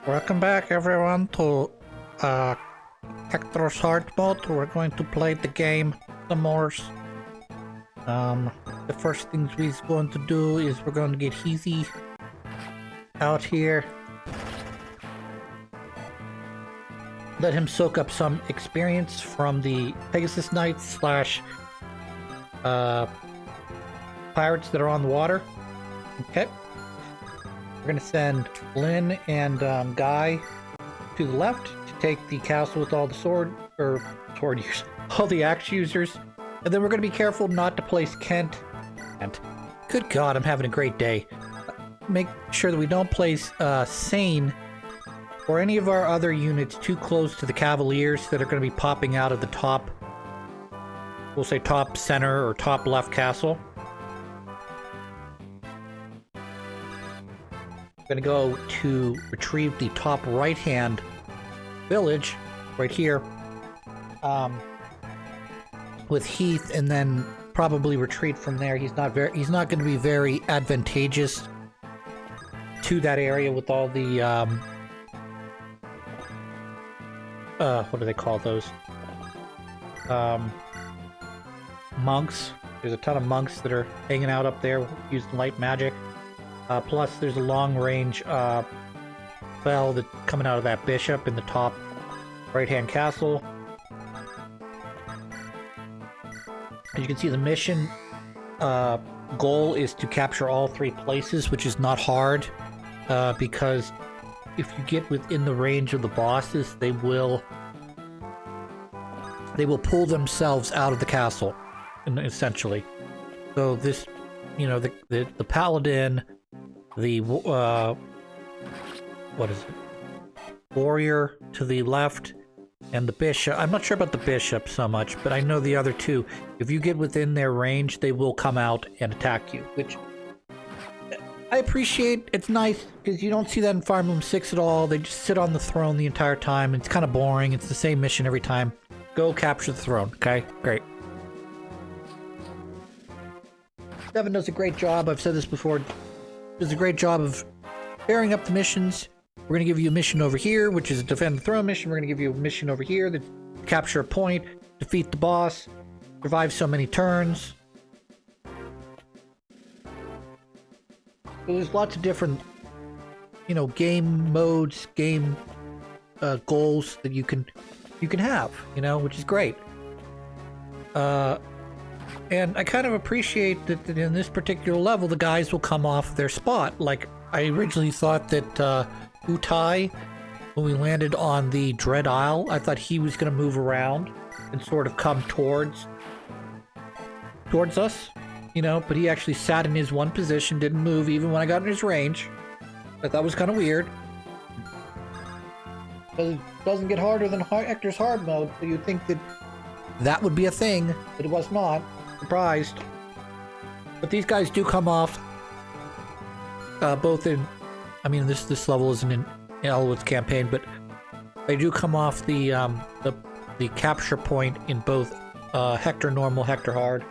Welcome back everyone to Hector's hard mode. We're going to play the game some more. The first things we're going to do is we're going to get Heathy out here. Let him soak up some experience from the Pegasus Knights slash pirates that are on the water. Okay. We're going to send Lynn and Guy to the left to take the castle with all the sword users, all the axe users. And then we're going to be careful not to place Kent. And good God, I'm having a great day. Make sure that we don't place Sane or any of our other units too close to the Cavaliers that are going to be popping out of the top, we'll say top center or top left castle. I'm going to go to retrieve the top right-hand village right here with Heath, and then probably retreat from there. He's not going to be very advantageous to that area with all the what do they call those? Monks. There's a ton of monks that are hanging out up there using light magic. Plus, there's a long-range spell that's coming out of that bishop in the top right-hand castle. As you can see, the mission goal is to capture all three places, which is not hard, because if you get within the range of the bosses, they will pull themselves out of the castle, essentially. So this, you know, the paladin, the what is it? Warrior to the left, and the bishop. I'm not sure about the bishop so much, but I know the other two. If you get within their range, they will come out and attack you, which I appreciate. It's nice because you don't see that in Fire Emblem 6 at all. They just sit on the throne the entire time. It's kind of boring. It's the same mission every time. Go capture the throne. Okay, great. Devin does a great job. I've said this before. Does a great job of pairing up the missions. We're going to give you a mission over here, which is a defend the throne mission. We're going to give you a mission over here that capture a point, defeat the boss, survive so many turns. So there's lots of different, you know, game modes, game goals that you can have, you know, which is great. And I kind of appreciate that in this particular level, the guys will come off their spot. Like, I originally thought that Utai, when we landed on the Dread Isle, I thought he was going to move around and sort of come towards us, you know, but he actually sat in his one position, didn't move even when I got in his range. I thought was kind of weird. It doesn't get harder than Hector's hard mode, so you'd think that would be a thing, but it was not. Surprised. But these guys do come off both in, I mean, this level isn't in Elwood's campaign, but they do come off the capture point in both Hector normal, Hector hard,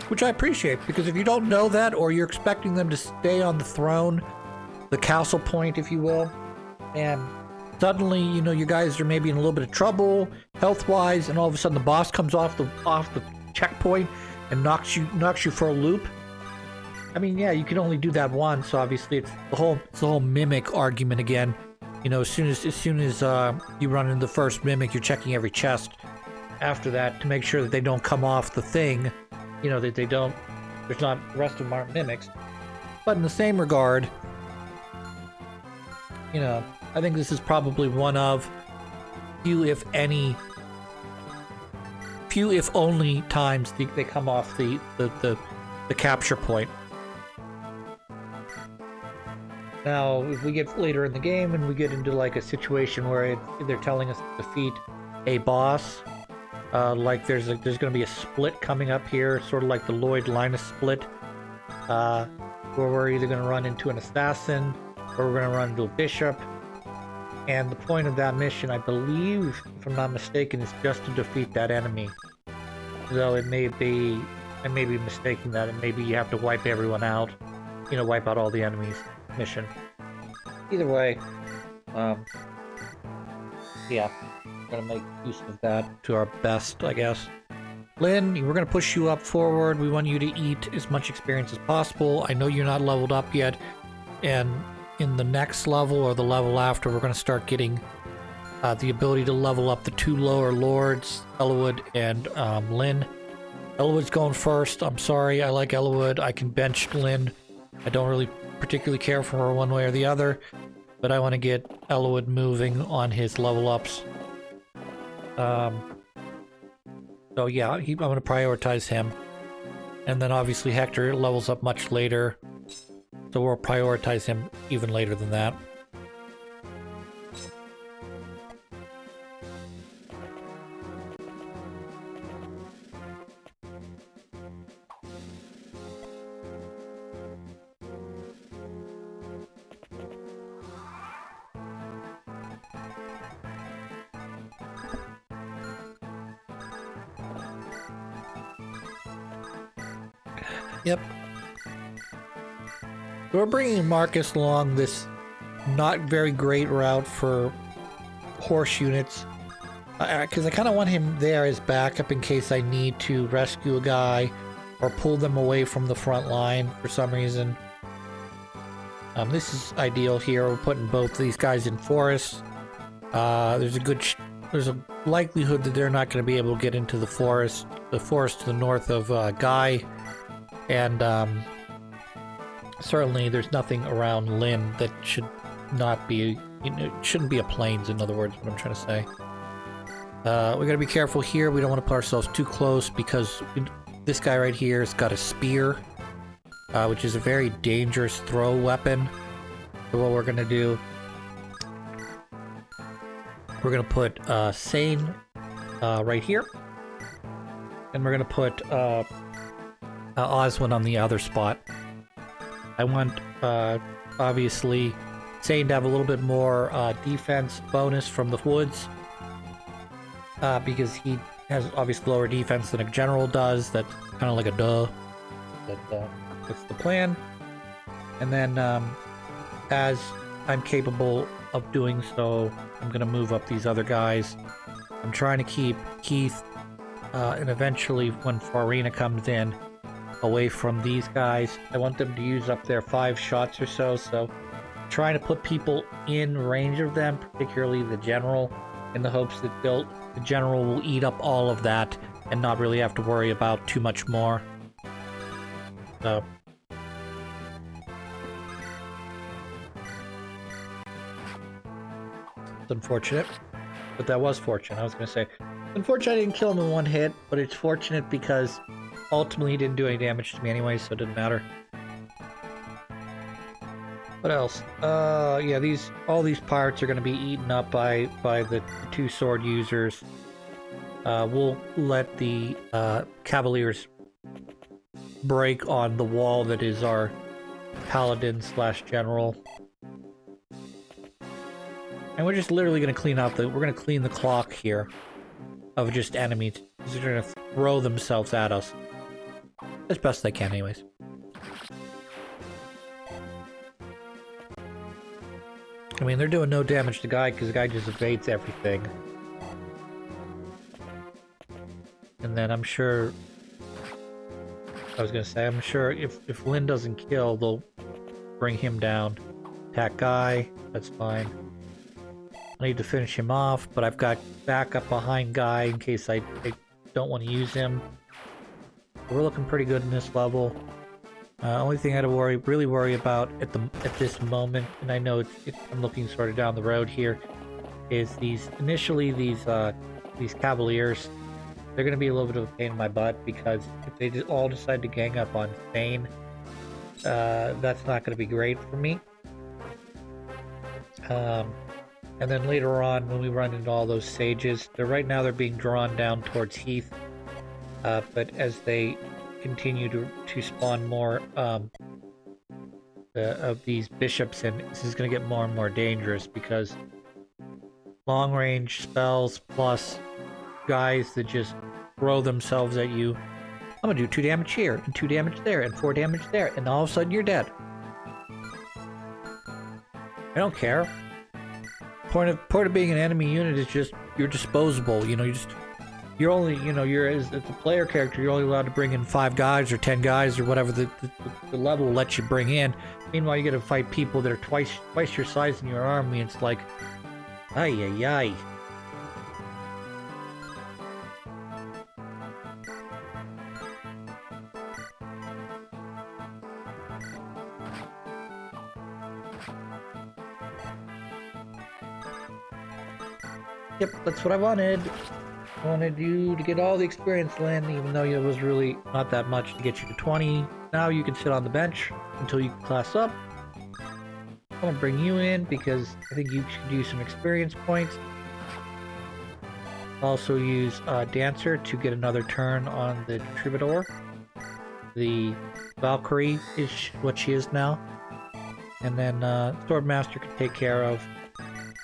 which I appreciate, because if you don't know that, or you're expecting them to stay on the throne, the castle point, if you will, and suddenly, you know, you guys are maybe in a little bit of trouble health-wise, and all of a sudden the boss comes off the checkpoint and knocks you for a loop. I mean, yeah, you can only do that once. Obviously, it's the whole mimic argument again. You know, as soon as you run into the first mimic, you're checking every chest after that to make sure that they don't come off the thing. You know, that they don't. There's not, the rest of them aren't mimics. But in the same regard, you know, I think this is probably one of few, if only times they come off the capture point. Now, if we get later in the game and we get into like a situation where they're telling us to defeat a boss, like there's going to be a split coming up here, sort of like the Lloyd-Linus split, where we're either going to run into an assassin or we're going to run into a bishop. And the point of that mission, I believe, if I'm not mistaken, is just to defeat that enemy. Though it may be, I may be mistaking that, and maybe you have to wipe everyone out. You know, wipe out all the enemies. mission. Either way, yeah, we're gonna make use of that to our best, I guess. Lynn, we're gonna push you up forward. We want you to eat as much experience as possible. I know you're not leveled up yet, and in the next level or the level after, we're gonna start getting the ability to level up the 2 lower lords, Ellawood and Lynn. Ellawood's going first. I'm sorry, I like Ellawood. I can bench Lynn. I don't really particularly care for her one way or the other, but I want to get Ellawood moving on his level ups. So yeah, I'm going to prioritize him. And then obviously Hector levels up much later, so we'll prioritize him even later than that. Yep. We're bringing Marcus along this not very great route for horse units. Because I kind of want him there as backup in case I need to rescue a guy or pull them away from the front line for some reason. This is ideal here. We're putting both these guys in forests. There's a likelihood that they're not going to be able to get into the forest to the north of Guy. And certainly there's nothing around Lynn that should not be, it shouldn't be a plains, in other words, what I'm trying to say. We gotta be careful here. We don't want to put ourselves too close because this guy right here has got a spear, which is a very dangerous throw weapon. So what we're gonna do, we're gonna put Sane right here. And we're gonna put Oswin on the other spot. I want, obviously, Sane to have a little bit more defense bonus from the woods, because he has obviously lower defense than a general does. That's kind of like a duh. That's the plan. And then, as I'm capable of doing so, I'm going to move up these other guys. I'm trying to keep Keith, and eventually when Farina comes in, away from these guys. I want them to use up their 5 shots or so, trying to put people in range of them, particularly the general, in the hopes that the general will eat up all of that and not really have to worry about too much more. So it's unfortunate, but that was fortunate. I was going to say, unfortunate I didn't kill him in 1 hit, but it's fortunate because ultimately, he didn't do any damage to me anyway, so it didn't matter. What else? Yeah, all these pirates are going to be eaten up by the 2 sword users. We'll let the Cavaliers break on the wall that is our paladin/general. And we're just literally going to clean out we're going to clean the clock here of just enemies. They're going to throw themselves at us. As best they can, anyways. I mean, they're doing no damage to the guy because the guy just evades everything. And then I'm sure... I'm sure if Lynn doesn't kill, they'll bring him down. Attack Guy, that's fine. I need to finish him off, but I've got backup behind Guy in case I don't want to use him. We're looking pretty good in this level. Only thing I had to really worry about at this moment, and I know I'm looking sort of down the road here, is these Cavaliers. They're going to be a little bit of a pain in my butt because if they all decide to gang up on Sane, that's not going to be great for me. And then later on, when we run into all those sages, right now they're being drawn down towards Heath. But as they continue to spawn more of these bishops, and this is going to get more and more dangerous because long range spells plus guys that just throw themselves at you. I'm going to do 2 damage here, and 2 damage there, and 4 damage there, and all of a sudden you're dead. I don't care. Point of being an enemy unit is just you're disposable. You know, you're only, you know, as a player character, you're only allowed to bring in 5 guys or 10 guys or whatever the level lets you bring in. Meanwhile, you got to fight people that are twice your size in your army. It's like, ay ay ay. Yep, that's what I wanted. I wanted you to get all the experience, Lynn, even though it was really not that much to get you to 20. Now you can sit on the bench until you class up. I'm gonna bring you in because I think you should use some experience points. Also use Dancer to get another turn on the Troubadour. The Valkyrie is what she is now. And then Swordmaster can take care of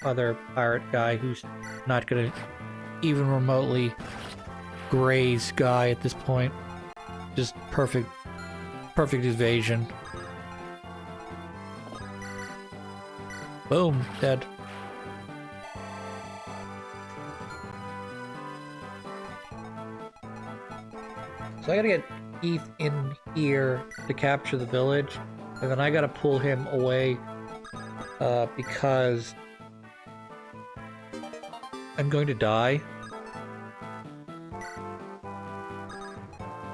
other pirate guy who's not gonna even remotely graze guy at this point. Just perfect evasion. Boom, dead. So I gotta get Keith in here to capture the village, and then I gotta pull him away because I'm going to die.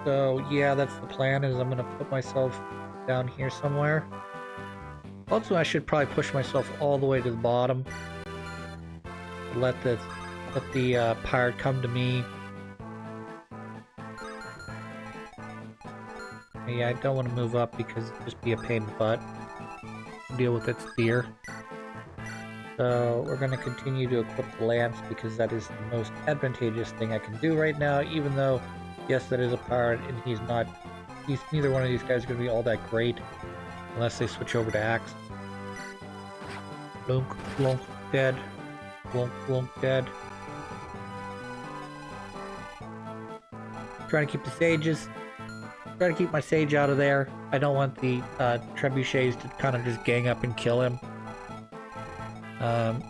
So yeah, that's the plan, is I'm gonna put myself down here somewhere. Also, I should probably push myself all the way to the bottom. Let the pirate come to me. Yeah, I don't want to move up because it'd just be a pain in the butt to deal with its spear. So we're going to continue to equip the lance because that is the most advantageous thing I can do right now, even though, yes, that is a pirate and neither one of these guys is going to be all that great unless they switch over to axe. Blunk, blunk, dead. Blunk, blunk, dead. Trying to keep the sages. Trying to keep my sage out of there. I don't want the trebuchets to kind of just gang up and kill him. At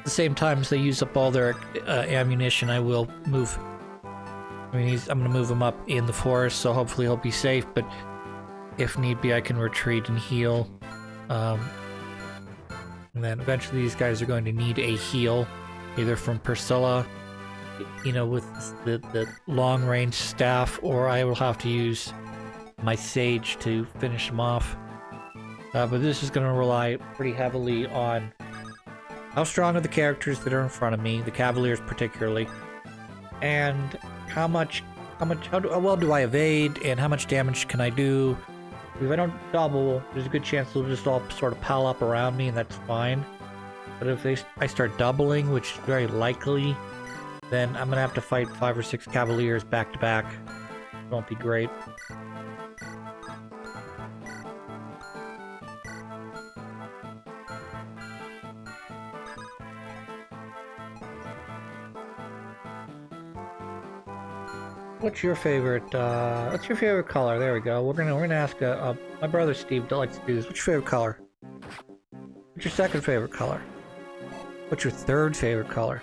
the same time as they use up all their ammunition, I will move. I mean, I'm going to move him up in the forest, so hopefully he'll be safe, but if need be, I can retreat and heal. And then eventually these guys are going to need a heal, either from Priscilla, you know, with the long-range staff, or I will have to use my sage to finish them off. But this is going to rely pretty heavily on how strong are the characters that are in front of me, the Cavaliers particularly, and how well do I evade, and how much damage can I do. If I don't double, there's a good chance they'll just all sort of pile up around me, and that's fine. But if I start doubling, which is very likely, then I'm going to have to fight 5 or 6 Cavaliers back to back. It won't be great. What's your favorite color? There we go. We're gonna ask my brother Steve likes to do this. What's your favorite color? What's your second favorite color? What's your third favorite color?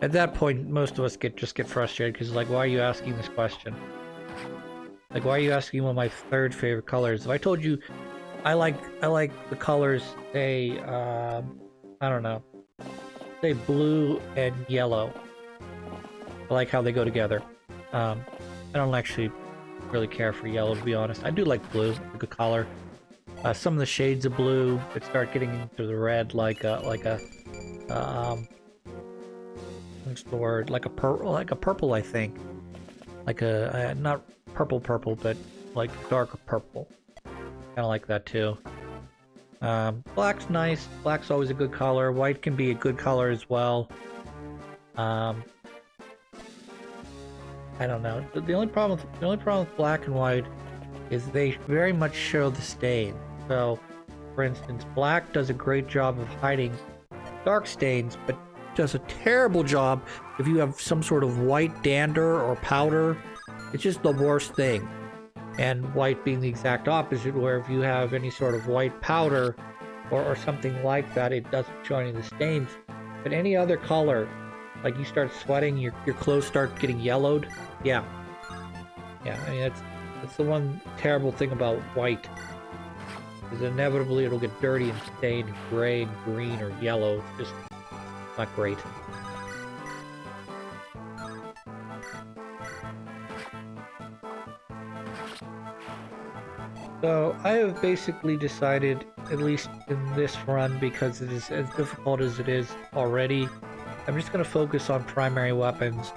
At that point, most of us just get frustrated because like, why are you asking this question? Like, why are you asking what my third favorite color is? If I told you, I like the colors, say, I don't know, say blue and yellow. I like how they go together. I don't actually really care for yellow, to be honest. I do like blue, a good color. Some of the shades of blue that start getting into the red, like a what's the word? Like a purple, I think. Like a not purple, but like darker purple. Kind of like that too. Black's nice. Black's always a good color. White can be a good color as well. I don't know. The only problem with black and white is they very much show the stain. So, for instance, black does a great job of hiding dark stains, but does a terrible job if you have some sort of white dander or powder. It's just the worst thing. And white being the exact opposite, where if you have any sort of white powder, or something like that, it doesn't show any of the stains. But any other color, like you start sweating, your clothes start getting yellowed. Yeah, I mean that's the one terrible thing about white, is inevitably it'll get dirty and stained, gray and green or yellow. It's just not great. So I have basically decided, at least in this run, because it is as difficult as it is already, I'm just going to focus on primary weapons.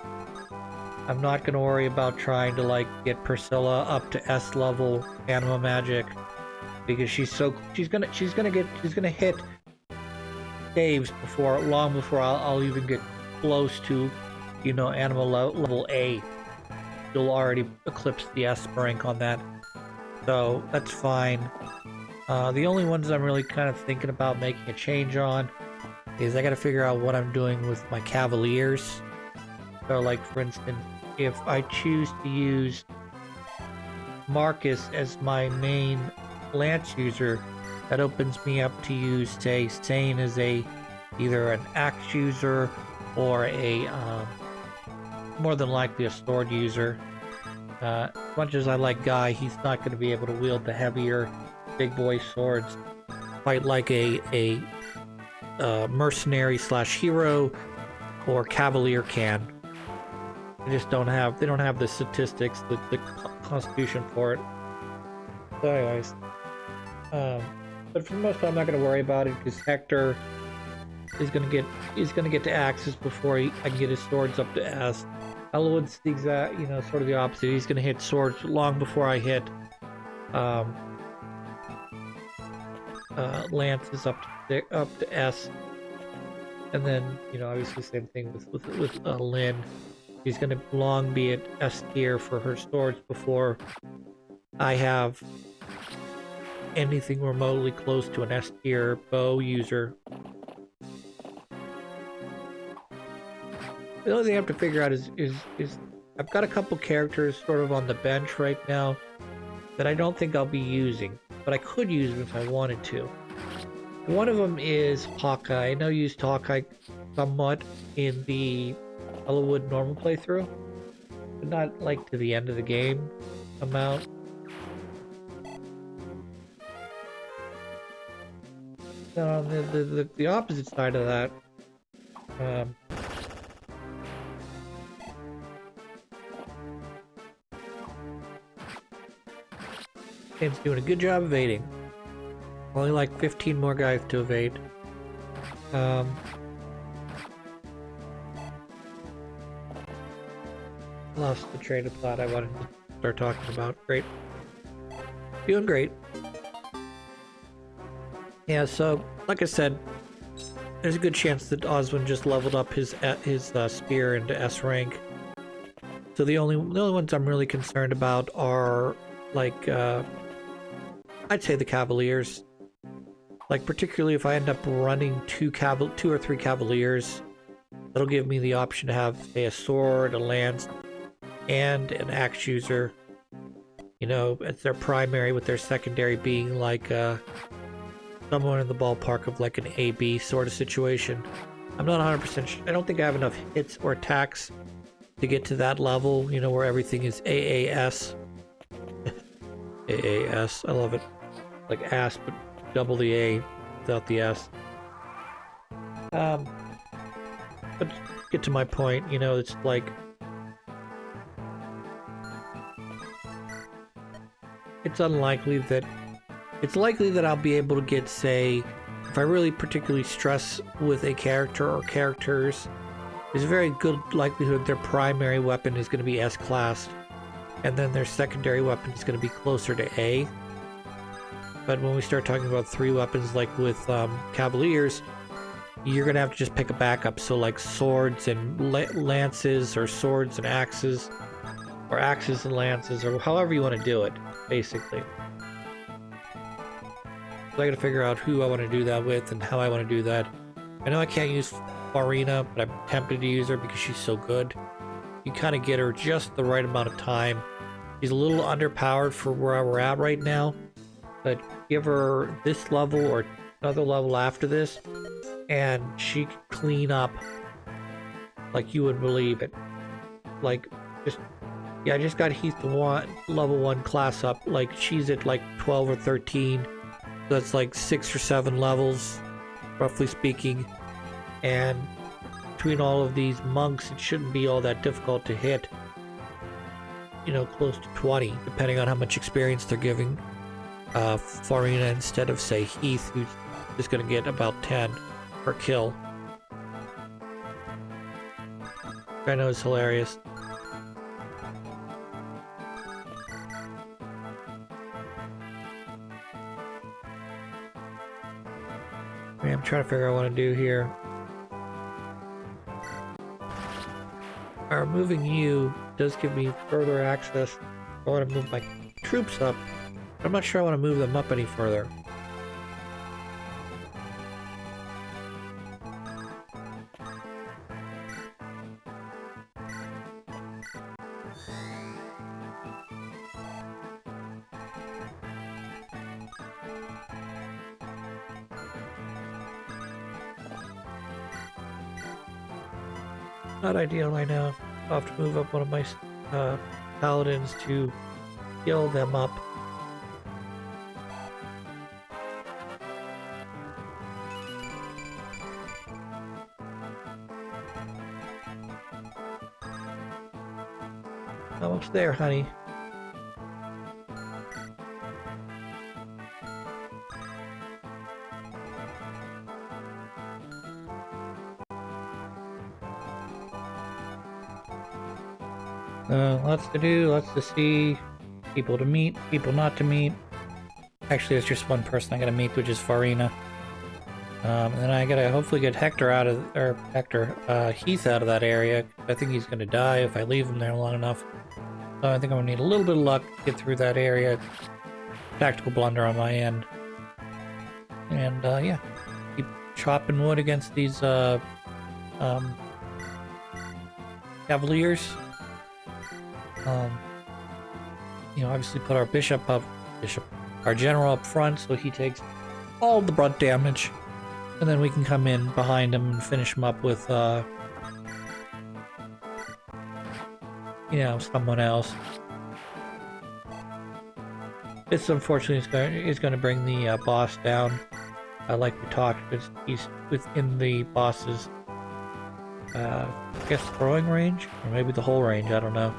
I'm not going to worry about trying to like get Priscilla up to S level anima magic, because she's gonna hit saves long before I'll even get close to, you know, anima level A. You'll already eclipse the S rank on that. So that's fine. The only ones I'm really kind of thinking about making a change on is I gotta figure out what I'm doing with my Cavaliers. So like, for instance, if I choose to use Marcus as my main lance user, that opens me up to use, say, Sane as either an axe user or a more than likely a sword user. As much as I like Guy, he's not going to be able to wield the heavier big boy swords quite like a mercenary slash hero or cavalier can. They don't have the statistics, the constitution for it. So anyways, but for the most part, I'm not going to worry about it, because Hector is going to get to axes before I can get his swords up to S. Elwood's the exact, you know, sort of the opposite. He's going to hit swords long before I hit lances up to S. And then, you know, obviously same thing with Lynn. He's going to long be at S tier for her swords before I have anything remotely close to an S tier bow user. The only thing I have to figure out is I've got a couple characters sort of on the bench right now that I don't think I'll be using, but I could use them if I wanted to. One of them is Hawkeye. I know I used Hawkeye somewhat in the Elwood normal playthrough, but not like to the end of the game amount. On the opposite side of that, game's doing a good job evading. Only like 15 more guys to evade. Lost the train of thought I wanted to start talking about. Great. Doing great. Yeah, so, like I said, there's a good chance that Oswin just leveled up his spear into S rank. So the only ones I'm really concerned about are, like, I'd say the Cavaliers. Like, particularly if I end up running two or three Cavaliers, that'll give me the option to have, say, a sword, a lance, and an axe user. You know, as their primary, with their secondary being like someone in the ballpark of like an AB sort of situation. I'm not 100% sure. I don't think I have enough hits or attacks to get to that level, you know, where everything is AAS. AAS, I love it. Like ass, but double the A without the S. But get to my point, you know, it's like, it's likely that I'll be able to get, say, if I really particularly stress with a character or characters, there's a very good likelihood their primary weapon is going to be S-classed, and then their secondary weapon is going to be closer to A. But when we start talking about three weapons, like with Cavaliers, you're going to have to just pick a backup. So like swords and lances, or swords and axes, or axes and lances, or however you want to do it, basically. So I gotta figure out who I want to do that with and how I want to do that. I know I can't use Farina, but I'm tempted to use her because she's so good. You kind of get her just the right amount of time. She's a little underpowered for where we're at right now, but give her this level or another level after this, and she can clean up like you wouldn't believe it. Like, I just got Heath the level 1 class up. Like, she's at like 12 or 13. So that's like 6 or 7 levels, roughly speaking. And between all of these monks, it shouldn't be all that difficult to hit, you know, close to 20, depending on how much experience they're giving Farina instead of, say, Heath, who's just going to get about 10 per kill. I know it's hilarious. I'm trying to figure out what to do here. Moving you does give me further access. I want to move my troops up. I'm not sure I want to move them up any further. Not ideal, I know. I'll have to move up one of my paladins to heal them up. Almost there, honey. Lots to do, lots to see, people to meet, people not to meet. Actually, there's just one person I gotta meet, which is Farina. And then I gotta hopefully get Hector out of, or Heath out of that area. I think he's gonna die if I leave him there long enough. So I think I'm gonna need a little bit of luck to get through that area. Tactical blunder on my end. And yeah, keep chopping wood against these Cavaliers. You know, obviously put our our general up front so he takes all the brunt damage, and then we can come in behind him and finish him up with, you know, someone else. This unfortunately is going to bring the boss down, like we talked, because he's within the boss's, I guess, throwing range, or maybe the whole range, I don't know.